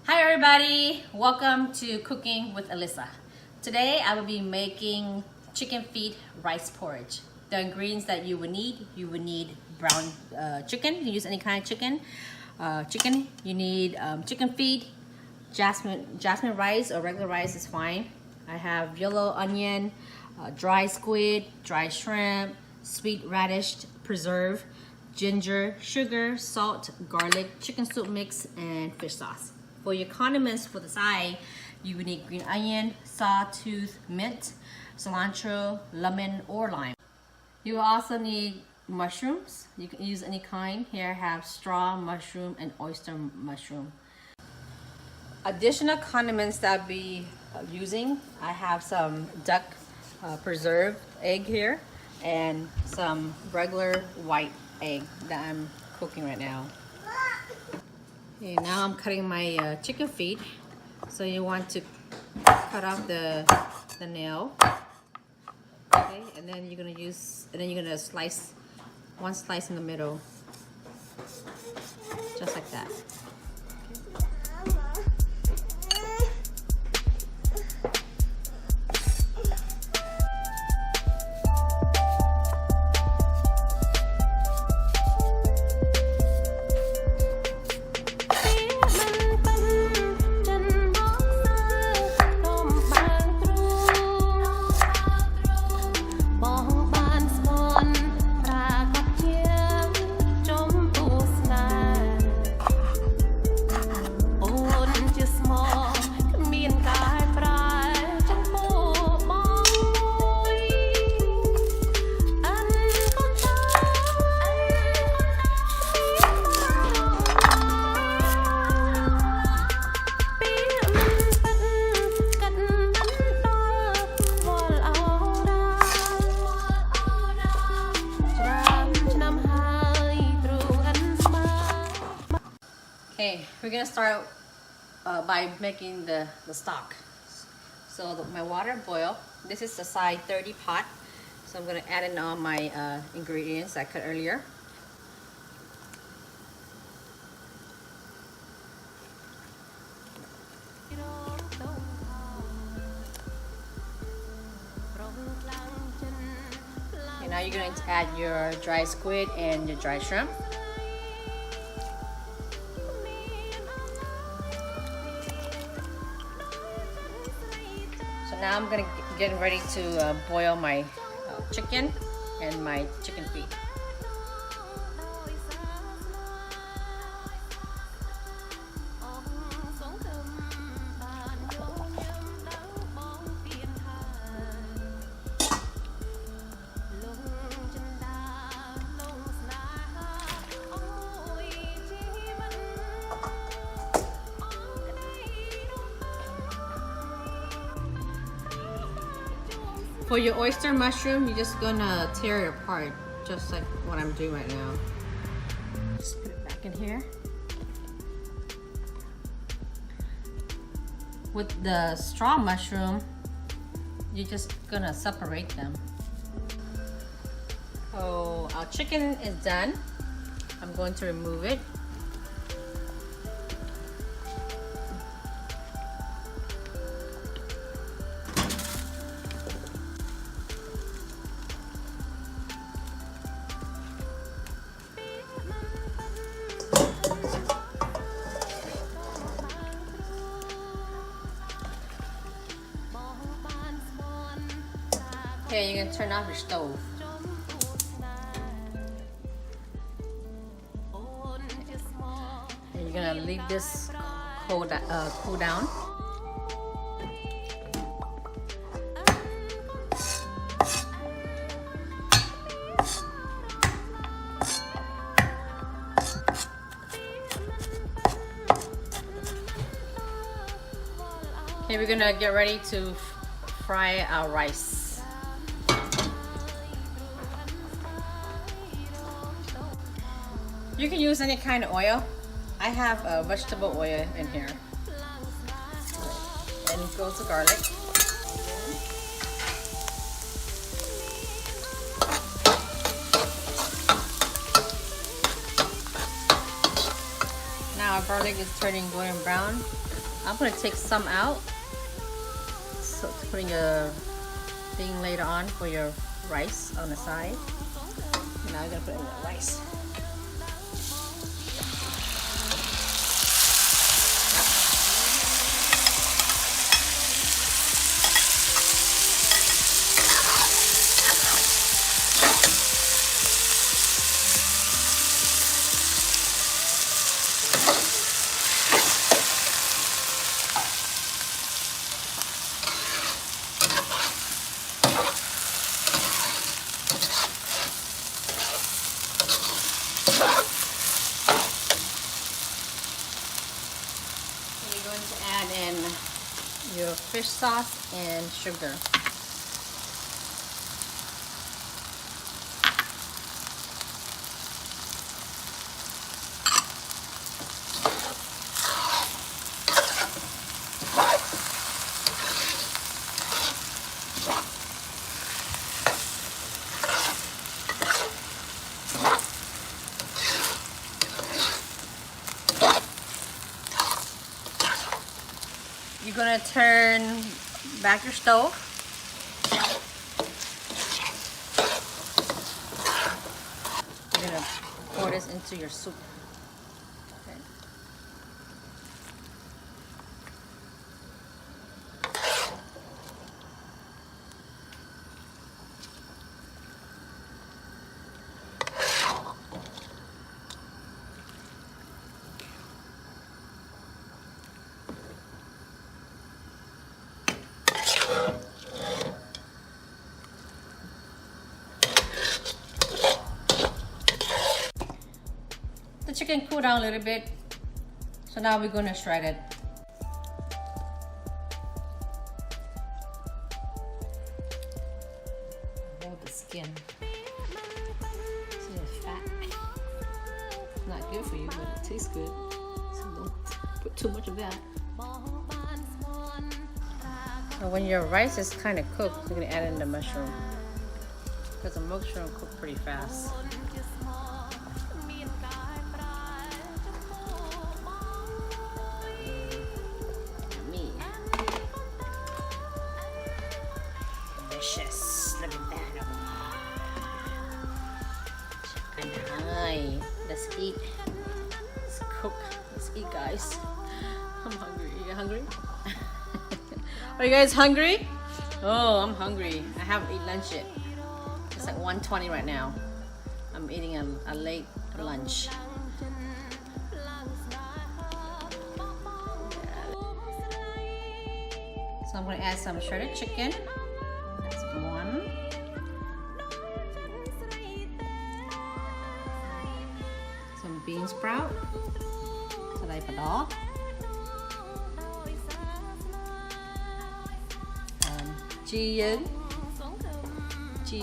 Hi everybody, welcome to Cooking with Alyssa. Today I will be making chicken feet rice porridge. The ingredients that you would need brown chicken. You can use any kind of chicken. You need chicken feet, jasmine rice or regular rice is fine. I have yellow onion, dry squid, dry shrimp, sweet radish preserve, ginger, sugar, salt, garlic, chicken soup mix, and fish sauce. For your condiments for the side, you would need green onion, sawtooth mint, cilantro, lemon, or lime. You will also need mushrooms. You can use any kind. Here I have straw mushroom and oyster mushroom. Additional condiments that I'll be using, I have some duck preserved egg here and some regular white egg that I'm cooking right now. Okay, now I'm cutting my chicken feet. So you want to cut off the nail. Okay, and then you're gonna slice one slice in the middle, just like that. Okay, we're gonna start by making the stock. So my water boil. This is the size 30 pot. So I'm gonna add in all my ingredients I cut earlier. Okay, now you're going to add your dry squid and your dry shrimp. Now I'm gonna get ready to boil my chicken and my chicken feet. For your oyster mushroom, you're just gonna tear it apart, just like what I'm doing right now. Just put it back in here. With the straw mushroom, you're just gonna separate them. So our chicken is done. I'm going to remove it. Okay, you're gonna turn off your stove. And you're gonna leave this cool down. Okay, we're gonna get ready to fry our rice. You can use any kind of oil. I have vegetable oil in here. And it goes to garlic. Now our garlic is turning golden brown. I'm gonna take some out, so putting a thing later on for your rice on the side. Now I'm gonna put in the rice. Add in your fish sauce and sugar. You're gonna turn back your stove. You're gonna pour this into your soup. Okay. The chicken cooled down a little bit, so now we're going to shred it. I love the skin. See the fat? Not good for you, but it tastes good. So don't put too much of that. So when your rice is kind of cooked, you're going to add in the mushroom, because the mushroom cook pretty fast. Delicious. Look at that. Chicken. Let's eat. Let's cook. Let's eat, guys. I'm hungry. Are you hungry? Are you guys hungry? Oh, I'm hungry. I haven't eaten lunch yet. It's like 1:20 right now. I'm eating a late lunch. So I'm going to add some shredded chicken. That's one. Some bean sprout. Salay padok. Chi yun. Chi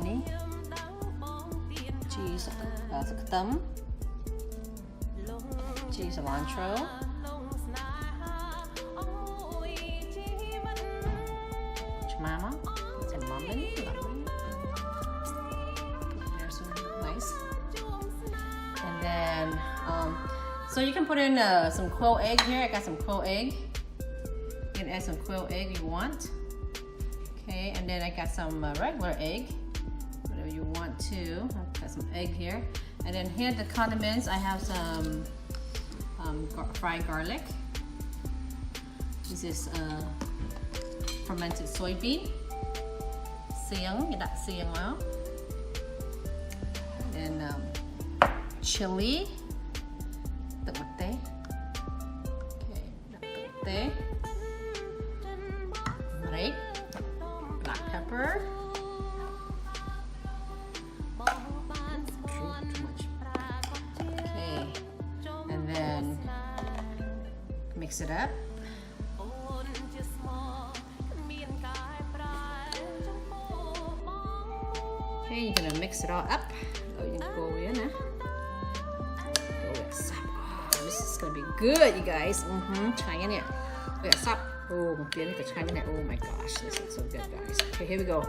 ni. Chi sa katam. Chi cilantro. Mama, it's a lemon. There's nice. And then, so you can put in some quail egg here. I got some quail egg. You can add some quail egg if you want. Okay, and then I got some regular egg, whatever you want to. I've got some egg here. And then here the condiments, I have some fried garlic. This is fermented soybean, siang, đặt siang vào. Then chili, tự bật tế. Okay, đặt tự bật tế. Right, black pepper. Too much. Okay, and then mix it up. Okay, you're gonna mix it all up. Oh, you can go in there. Go with sap. Oh, this is gonna be good, you guys. Try in it. We got sap. Oh, oh my gosh, this looks so good, guys. Okay, here we go.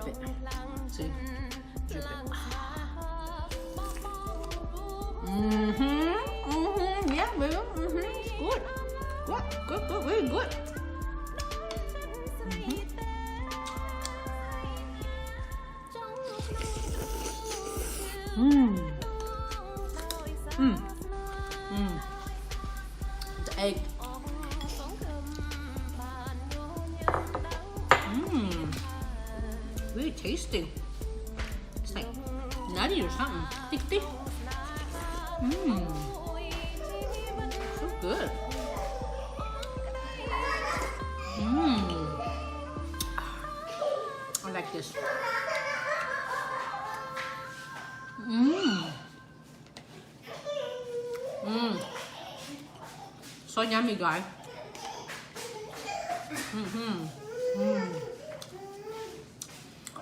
dip it. See? Dip it. Yeah, baby. Good. Good, very good. The egg. Really tasty. It's like nutty or something. Thick. So good. I like this. So yummy, guys.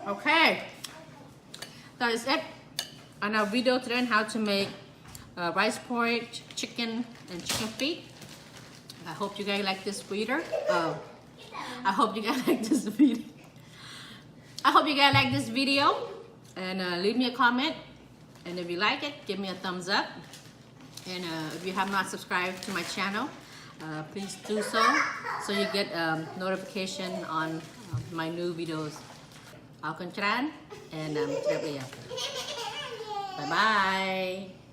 Okay, that is it on our video today on how to make rice porridge, chicken, and chicken feet. I hope you guys like this video. I hope you guys like this video. I hope you guys like this video, and leave me a comment. And if you like it, give me a thumbs up. And if you have not subscribed to my channel, please do so you get notification on my new videos. Ako Chan, and bye bye.